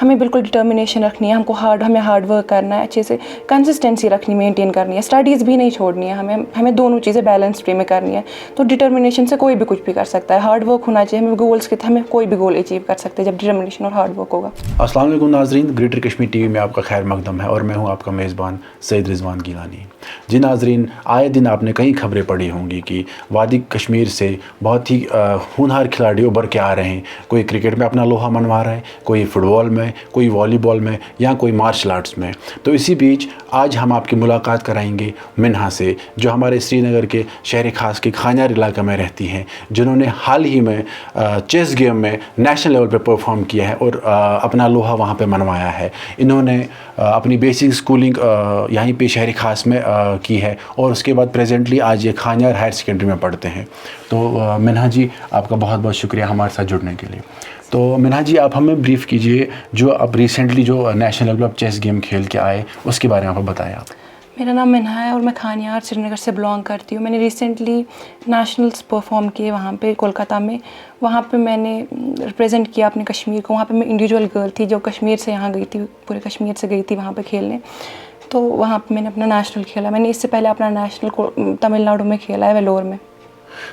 हमें बिल्कुल डिटर्मिनेशन रखनी है, हमें हार्ड वर्क करना है, अच्छे से कंसिस्टेंसी रखनी, मेंटेन करनी है, स्टडीज़ भी नहीं छोड़नी है, हमें दोनों चीज़ें बैलेंस वे में करनी है। तो डिटर्मिनेशन से कोई भी कुछ भी कर सकता है, हार्ड वर्क होना चाहिए, हमें गोल्स के हमें कोई भी गोल अचीव कर सकते हैं जब डिटर्मिनेशन और हार्ड वर्क होगा। अस्सलाम वालेकुम नाज़रीन, ग्रेटर कश्मीर टीवी में आपका खैर मकदम है और मैं हूं आपका मेज़बान सैयद रिजवान गिलानी। जी नाज़रीन, आए दिन आपने कई खबरें पढ़ी होंगी कि वादी कश्मीर से बहुत ही होनहार खिलाड़ी उभर के आ रहे हैं। कोई क्रिकेट में अपना लोहा मनवा रहा है, कोई फुटबॉल में, कोई वॉलीबॉल में या कोई मार्शल आर्ट्स में। तो इसी बीच आज हम आपकी मुलाकात कराएंगे मिन्हा से, जो हमारे श्रीनगर के शहर खास के खानियार इलाके में रहती हैं, जिन्होंने हाल ही में चेस गेम में नेशनल लेवल पे परफॉर्म किया है और अपना लोहा वहाँ पे मनवाया है। इन्होंने अपनी बेसिक स्कूलिंग यहीं पे शहर खास में की है और उसके बाद प्रेजेंटली आज ये खानियार हायर सेकेंडरी में पढ़ते हैं। तो मिन्हा जी, आपका बहुत बहुत शुक्रिया हमारे साथ जुड़ने के लिए। तो मिन्हा जी, आप हमें ब्रीफ कीजिए, जो अब रिसेंटली जो नेशनल लेवल पर चेस गेम खेल के आए उसके बारे में आप बताएं। आप मेरा नाम मिन्हा है और मैं खानियार श्रीनगर से बिलोंग करती हूँ। मैंने रिसेंटली नेशनल्स परफॉर्म किए वहाँ पे कोलकाता में। वहाँ पे मैंने रिप्रेजेंट किया अपने कश्मीर को। वहाँ पे मैं इंडिविजुअल गर्ल थी जो कश्मीर से यहाँ गई थी, पूरे कश्मीर से गई थी वहाँ पे खेलने। तो वहाँ पे मैंने अपना नेशनल खेला। मैंने इससे पहले अपना नेशनल को तमिलनाडु में खेला है, वेलोर में।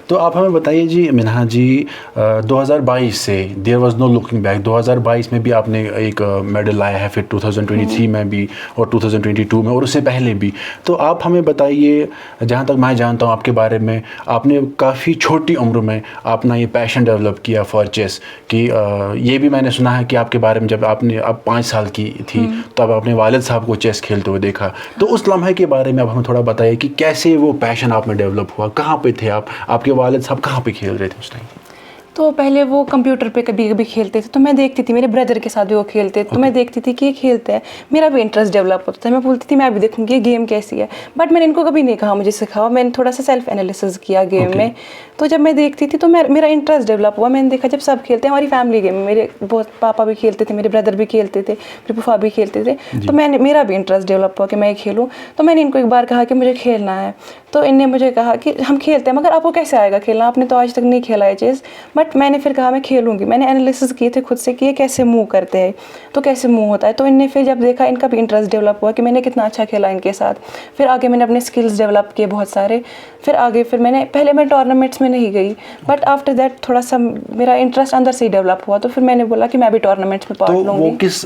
तो आप हमें बताइए जी मिन्हा जी, 2022 से there was no looking back. 2022 में भी आपने एक मेडल लाया है, फिर 2023 में भी और 2022 में और उससे पहले भी। तो आप हमें बताइए, जहाँ तक मैं जानता हूँ आपके बारे में, आपने काफ़ी छोटी उम्र में अपना ये पैशन डेवलप किया फॉर चेस कि ये भी मैंने सुना है कि आपके बारे में जब आप 5 साल की थी तब आपने वालिद साहब को चेस खेलते हुए देखा। तो उस लम्हे के बारे में आप हमें थोड़ा बताइए कि कैसे वो पैशन आप में डेवलप हुआ, कहाँ पे थे आपके वालिद साहब कहाँ पे खेल रहे थे उस टाइम? तो पहले वो कंप्यूटर पे कभी कभी खेलते थे तो मैं देखती थी, मेरे ब्रदर के साथ भी वो खेलते थे तो मैं देखती थी कि ये खेलते हैं, मेरा भी इंटरेस्ट डेवलप होता था। मैं बोलती थी मैं भी देखूँगी ये गेम कैसी है, बट मैंने इनको कभी नहीं कहा मुझे सिखाओ। मैंने थोड़ा सा सेल्फ एनालिसिस किया गेम में। तो जब मैं देखती थी तो मेरा इंटरेस्ट डेवलप हुआ। मैंने देखा जब सब खेलते हैं, हमारी फैमिली गेम में मेरे बहुत पापा भी खेलते थे, मेरे ब्रदर भी खेलते थे, मेरे फूफा भी खेलते थे, तो मेरा भी इंटरेस्ट डेवलप हुआ कि मैं खेलूँ। तो मैंने इनको एक बार कहा कि मुझे खेलना है, तो इनने मुझे कहा कि हम खेलते हैं, मगर आपको कैसे आएगा खेलना, आपने तो आज तक नहीं खेला है चेस। बट मैंने फिर कहा मैं खेलूँगी। मैंने एनालिसिस किए थे खुद से कि ये कैसे मूव करते हैं, तो कैसे मूव होता है। तो इनने फिर जब देखा, इनका भी इंटरेस्ट डेवलप हुआ कि मैंने कितना अच्छा खेला इनके साथ। फिर आगे मैंने अपने स्किल्स डेवलप किए बहुत सारे। फिर मैं पहले टूर्नामेंट्स में नहीं गई, बट आफ्टर दैट थोड़ा सा मेरा इंटरेस्ट अंदर से ही डेवलप हुआ। तो फिर मैंने बोला कि मैं भी टूर्नामेंट्स में पार्ट लूँगी। तो वो किस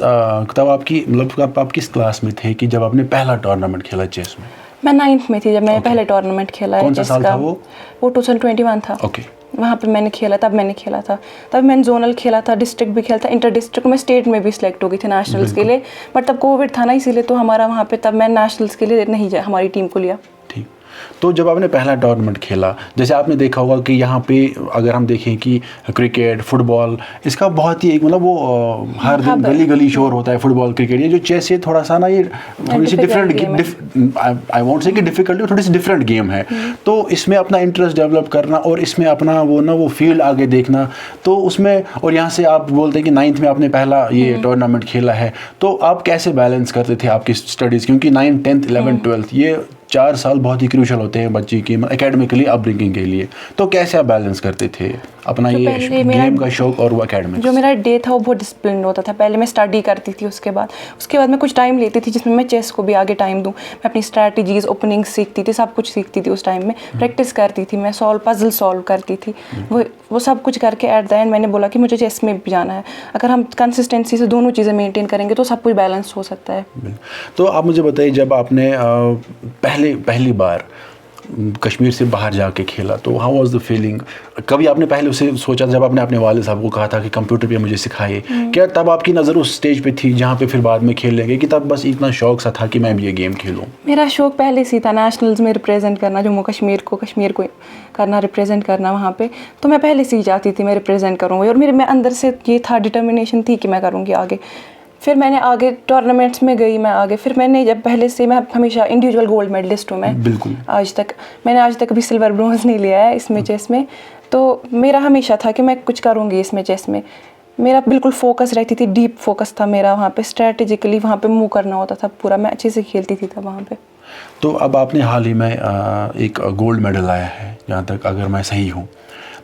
तब आपकी मतलब आप किस क्लास में थे कि जब आपने पहला टूर्नामेंट खेला चेस में? मैं 9th में थी जब मैंने पहले टूर्नामेंट खेला है। कौन सा साल था वो? 2021 था। वहाँ पे मैंने खेला, तब मैंने खेला था। तब मैंने जोनल खेला था, डिस्ट्रिक्ट भी खेला था, इंटर डिस्ट्रिक्ट में, स्टेट में भी सिलेक्ट हो गई थी नेशनल्स के लिए। बट तब कोविड था ना, इसीलिए तो हमारा वहाँ पे तब मैं नेशनल्स के लिए नहीं हमारी टीम को लिया। ठीक। तो जब आपने पहला टूर्नामेंट खेला, जैसे आपने देखा होगा कि यहाँ पे अगर हम देखें कि क्रिकेट फुटबॉल इसका बहुत ही एक मतलब वो हर दिन गली गली शोर होता है फुटबॉल क्रिकेट। ये जो चेस है थोड़ा सा ना, ये थोड़ी सी डिफरेंट, आई वोंट से कि डिफिकल्ट, थोड़ी सी डिफरेंट गेम है। तो इसमें अपना इंटरेस्ट डेवलप करना और इसमें अपना वो फील्ड आगे देखना, तो उसमें, और यहाँ से आप बोलते हैं कि 9th में आपने पहला ये टूर्नामेंट खेला है, तो आप कैसे बैलेंस करते थे आपकी स्टडीज़? क्योंकि 9th 10th 11th 12th ये 4 साल बहुत ही क्रूशल होते हैं बच्चे की एकेडमिकली अपब्रिंगिंग के लिए। तो कैसे आप बैलेंस करते थे अपना ये गेम का शौक और वो एकेडमिक्स? जो मेरा डे था वो बहुत डिसिप्लिन होता था। पहले मैं स्टडी करती थी, उसके बाद मैं कुछ टाइम लेती थी जिसमें मैं चेस को भी आगे टाइम दूँ। मैं अपनी स्ट्रैटेजीज, ओपनिंग सीखती थी, सब कुछ सीखती थी। उस टाइम में प्रैक्टिस करती थी, मैं पजल सॉल्व करती थी। वो सब कुछ करके एट द एंड मैंने बोला कि मुझे चेस में भी जाना है। अगर हम कंसिस्टेंसी से दोनों चीज़ें मेनटेन करेंगे तो सब कुछ बैलेंस हो सकता है। तो आप मुझे बताइए, जब आपने पहली बार कश्मीर से बाहर जाके खेला तो हाउ वाज द फीलिंग? कभी आपने पहले उसे सोचा, जब आपने अपने वालिद साहब को कहा था कि कंप्यूटर पे मुझे सिखाइए, क्या तब आपकी नज़र उस स्टेज पे थी जहाँ पे फिर बाद में खेल लेंगे, कि तब बस इतना शौक सा था कि मैं भी ये गेम खेलूँ? मेरा शौक पहले से था नेशनल्स में रिप्रेजेंट करना, जम्मू कश्मीर को करना, रिप्रेजेंट करना वहाँ पे। तो मैं पहले से ही चाहती थी मैं रिप्रेजेंट करूँगी और मेरे अंदर से ये था, डिटर्मिनेशन थी कि मैं करूँगी आगे। फिर मैंने आगे टूर्नामेंट्स में गई, मैं आगे फिर मैंने जब पहले से मैं हमेशा इंडिविजुअल गोल्ड मेडलिस्ट हूँ मैं। बिल्कुल। आज तक कभी सिल्वर ब्रोंज नहीं लिया है इसमें चेस में। तो मेरा हमेशा था कि मैं कुछ करूँगी इसमें चेस में। मेरा बिल्कुल फोकस रहती थी, डीप फोकस था मेरा वहाँ पे। स्ट्रैटेजिकली वहाँ पे मूव करना होता था पूरा, मैं अच्छे से खेलती थी तब वहाँ पे। तो अब आपने हाल ही में एक गोल्ड मेडल आया है, जहाँ तक अगर मैं सही हूँ।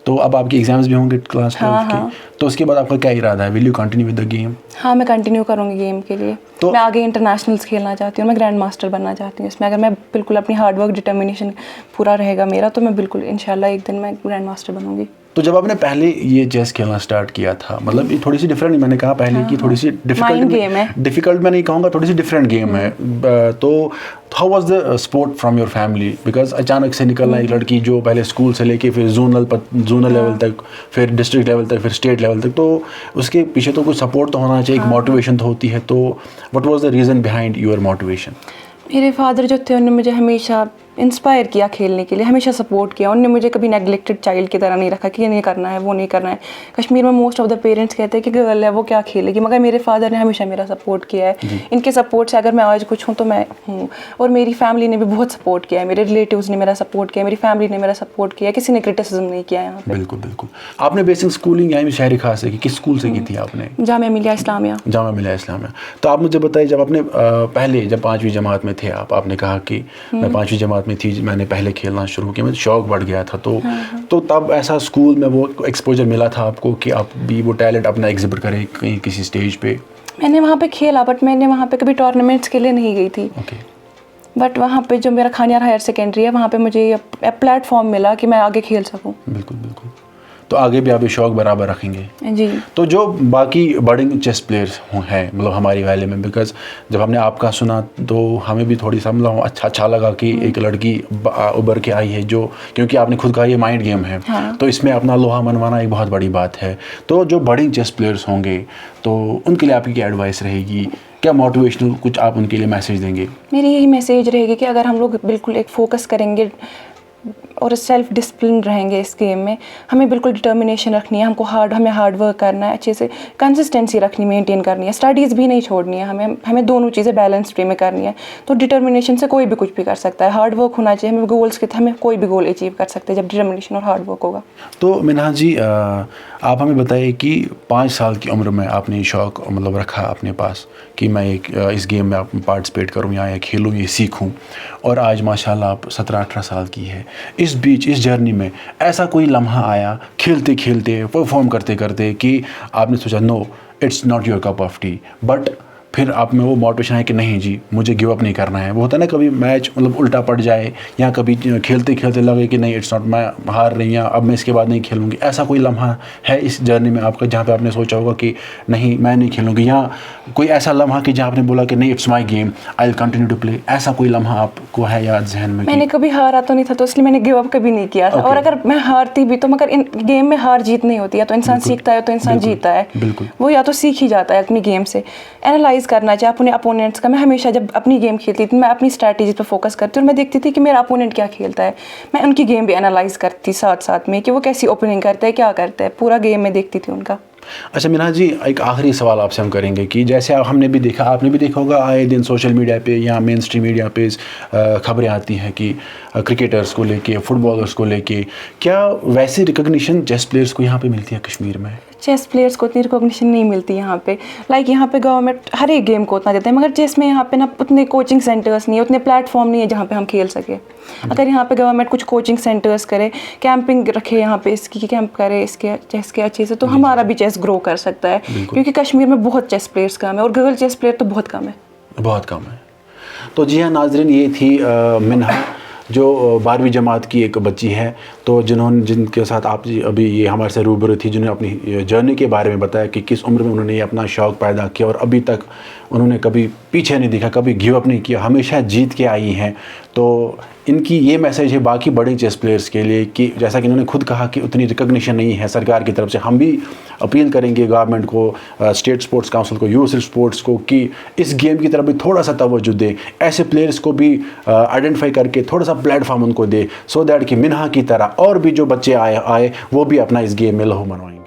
تو اب آپ کے ایگزامز بھی ہوں گے کلاس 12 کے, تو اس کے بعد آپ کا کیا ارادہ ہے؟ Will you continue with the game? ہاں میں کنٹینیو کروں گی گیم کے لیے. میں آگے انٹرنیشنلس کھیلنا چاہتی ہوں, میں گرینڈ ماسٹر بننا چاہتی ہوں اس میں. اگر میں بالکل اپنی ہارڈ ورک ڈٹرمنیشن پورا رہے گا میرا, تو میں بالکل انشاءاللہ ایک دن میں گرینڈ ماسٹر بنوں گی. تو جب آپ نے پہلے یہ چیس کھیلنا اسٹارٹ کیا تھا, مطلب یہ تھوڑی سی ڈفرینٹ, میں نے کہا پہلے کی تھوڑی سی ڈیفیکلٹ میں نہیں کہوں گا, تھوڑی سی ڈفرینٹ گیم ہے. تو how was the support from your family? Because اچانک سے نکلنا ایک لڑکی جو پہلے اسکول سے لے کے پھر زونل لیول تک, پھر ڈسٹرکٹ لیول تک, پھر اسٹیٹ لیول تک, تو اس کے پیچھے تو کچھ سپورٹ تو ہونا چاہیے, ایک موٹیویشن تو ہوتی ہے. تو what was the reason behind your motivation? میرے فادر جو تھے انہوں نے مجھے ہمیشہ انسپائر کیا کھیلنے کے لیے, ہمیشہ سپورٹ کیا. انہوں نے مجھے کبھی نیگلیکٹڈ چائلڈ کی طرح نہیں رکھا کہ یہ نہیں کرنا ہے, وہ نہیں کرنا ہے. کشمیر میں موسٹ آف دا پیرنٹس کہتے ہیں کہ گرل ہے وہ کیا کھیلے گی, مگر میرے فادر نے ہمیشہ میرا سپورٹ کیا ہے. ان کے سپورٹ سے اگر میں آج کچھ ہوں تو میں ہوں. اور میری فیملی نے بھی بہت سپورٹ کیا ہے, میرے ریلیٹیوز نے میرا سپورٹ کیا, میری فیملی نے میرا سپورٹ کیا, کسی نے کرٹیسزم نہیں کیا یہاں پہ. بالکل بالکل. آپ نے بیسک اسکولنگ یہاں شہر خاص سے کی, کس اسکول سے کی تھی آپ نے؟ جامعہ ملیہ اسلامیہ. جامعہ ملیہ اسلامیہ. تو آپ مجھے بتائیے, جب آپ نے پہلے جب 5ویں جماعت میں تھے آپ نے کہا کہ میں 5ویں جماعت میں تھی, میں نے پہلے کھیلنا شروع کیا, مجھے شوق بڑھ گیا تھا. تو تب ایسا اسکول میں وہ ایکسپوجر ملا تھا آپ کو کہ آپ بھی وہ ٹیلنٹ اپنا ایگزبٹ کریں کہیں کسی اسٹیج پہ؟ میں نے وہاں پہ کھیلا, بٹ میں نے وہاں پہ کبھی ٹورنامنٹس کے لیے نہیں گئی تھی. بٹ وہاں پہ جو میرا کھانیار ہائر سیکنڈری ہے, وہاں پہ مجھے یہ پلیٹ فارم ملا کہ میں آگے کھیل سکوں. بالکل بالکل. تو آگے بھی آپ یہ شوق برابر رکھیں گے؟ جی. تو جو باقی بڈنگ چیس پلیئرس ہیں مطلب ہماری ویلی میں, بیکاز جب ہم نے آپ کا سنا تو ہمیں بھی تھوڑی سا مطلب اچھا لگا کہ ایک لڑکی ابھر کے آئی ہے, جو کیونکہ آپ نے خود کہا یہ مائنڈ گیم ہے, تو اس میں اپنا لوہا منوانا ایک بہت بڑی بات ہے. تو جو بڈنگ چیس پلیئرس ہوں گے تو ان کے لیے آپ کی کیا ایڈوائس رہے گی, کیا موٹیویشنل کچھ آپ ان کے لیے میسیج دیں گے؟ میری یہی میسیج رہے گی کہ اگر ہم لوگ بالکل ایک فوکس کریں گے اور سیلف ڈسپلن رہیں گے اس گیم میں, ہمیں بالکل ڈٹرمنیشن رکھنی ہے, ہمیں ہارڈ ورک کرنا ہے, اچھے سے کنسسٹنسی رکھنی, مینٹین کرنی ہے, اسٹڈیز بھی نہیں چھوڑنی ہے, ہمیں دونوں چیزیں بیلنس وے میں کرنی ہے. تو ڈٹرمنیشن سے کوئی بھی کچھ بھی کر سکتا ہے, ہارڈ ورک ہونا چاہیے. ہمیں گولس کے ہمیں کوئی بھی گول اچیو کر سکتے ہیں جب ڈٹرمنیشن اور ہارڈ ورک ہوگا. تو منہا جی, آپ ہمیں بتائیے کہ 5 سال کی عمر میں آپ نے یہ شوق مطلب رکھا اپنے پاس کہ میں اس گیم میں پارٹیسپیٹ کروں یا کھیلوں, یہ سیکھوں, اور آج ماشاءاللہ آپ 17-18 سال کی ہے. اس بیچ اس جرنی میں ایسا کوئی لمحہ آیا کھیلتے کھیلتے پرفارم کرتے کرتے کہ آپ نے سوچا no it's not your cup of tea, but پھر آپ میں وہ موٹیویشن ہے کہ نہیں جی مجھے گیو اپ نہیں کرنا ہے؟ وہ ہوتا ہے نا کبھی میچ مطلب الٹا پڑ جائے, یا کبھی کھیلتے کھیلتے لگے کہ نہیں اٹس ناٹ, میں ہار رہی ہوں, اب میں اس کے بعد نہیں کھیلوں گی. ایسا کوئی لمحہ ہے اس جرنی میں آپ کا جہاں پہ آپ نے سوچا ہوگا کہ نہیں میں نہیں کھیلوں گی, یا کوئی ایسا لمحہ کہ جہاں آپ نے بولا کہ نہیں it's my game, I will continue to play? ایسا کوئی لمحہ آپ کو ہے یاد ذہن میں؟ میں نے کبھی ہارا تو نہیں تھا, تو اس لیے میں نے گیو اپ کبھی نہیں کیا تھا. اور اگر میں ہارتی بھی تو مگر گیم میں ہار جیت نہیں ہوتی ہے, تو انسان سیکھتا ہے تو انسان جیتا ہے. وہ یا تو سیکھ ہی جاتا ہے اپنی گیم سے. اینالائز کرنا چاہیے اپنے اپوننٹس کا. میں ہمیشہ جب اپنی گیم کھیلتی تھی میں اپنی اسٹریٹجی پہ فوکس کرتی ہوں, اور میں دیکھتی تھی کہ میرا اپوننٹ کیا کھیلتا ہے, میں ان کی گیم بھی اینالائز کرتی ساتھ میں کہ وہ کیسی اوپننگ کرتا ہے, کیا کرتا ہے, پورا گیم میں دیکھتی تھی ان کا. اچھا منہا جی, ایک آخری سوال آپ سے ہم کریں گے کہ جیسے ہم نے بھی دیکھا, آپ نے بھی دیکھا ہوگا آئے دن سوشل میڈیا پہ یا مین اسٹریم میڈیا پہ خبریں آتی ہیں کہ کرکٹرز کو لے کے, فٹ بالرز کو لے کے, کیا ویسی ریکگنیشن چیس پلیئرس کو یہاں پہ ملتی ہے کشمیر میں؟ چیس پلیئرس کو اتنی ریکگنیشن نہیں ملتی یہاں پہ. یہاں پہ گورنمنٹ ہر ایک گیم کو اتنا دیتا ہے, مگر چیس میں یہاں پہ نا اتنے کوچنگ سینٹرس نہیں ہے, اتنے پلیٹ فارم نہیں ہے جہاں پہ ہم کھیل سکیں. اگر یہاں پہ گورنمنٹ کچھ کوچنگ سینٹرس کرے, کیمپنگ رکھے یہاں پہ, اس کی کیمپ کرے اس کے چیس کے اچھے سے, تو ہمارا بھی چیس گرو کر سکتا ہے. کیونکہ کشمیر میں بہت چیس پلیئرس کم ہے, اور گرل چیس پلیئر تو بہت کم ہے. تو جی ہاں ناظرین, یہ تھی منہا جو 12ویں جماعت کی ایک بچی ہے, تو جن کے ساتھ آپ ابھی یہ ہمارے سے روبرو تھی, جنہوں نے اپنی جرنی کے بارے میں بتایا کہ کس عمر میں انہوں نے یہ اپنا شوق پیدا کیا, اور ابھی تک انہوں نے کبھی پیچھے نہیں دیکھا, کبھی گیو اپ نہیں کیا, ہمیشہ جیت کے آئی ہیں. تو ان کی یہ میسیج ہے باقی بڑے چیس پلیئرس کے لیے کہ جیسا کہ انہوں نے خود کہا کہ اتنی ریکگنیشن نہیں ہے سرکار کی طرف سے, ہم بھی اپیل کریں گے گورنمنٹ کو, اسٹیٹ اسپورٹس کاؤنسل کو, یوتھ اسپورٹس کو کہ اس گیم کی طرف بھی تھوڑا سا توجہ دے, ایسے پلیئرس کو بھی آئیڈینٹیفائی کر کے تھوڑا سا پلیٹ فارم ان کو دے, سو دیٹ کہ منہا کی طرح اور بھی جو بچے آئے وہ بھی اپنا اس گیم میں لہو منوائیں.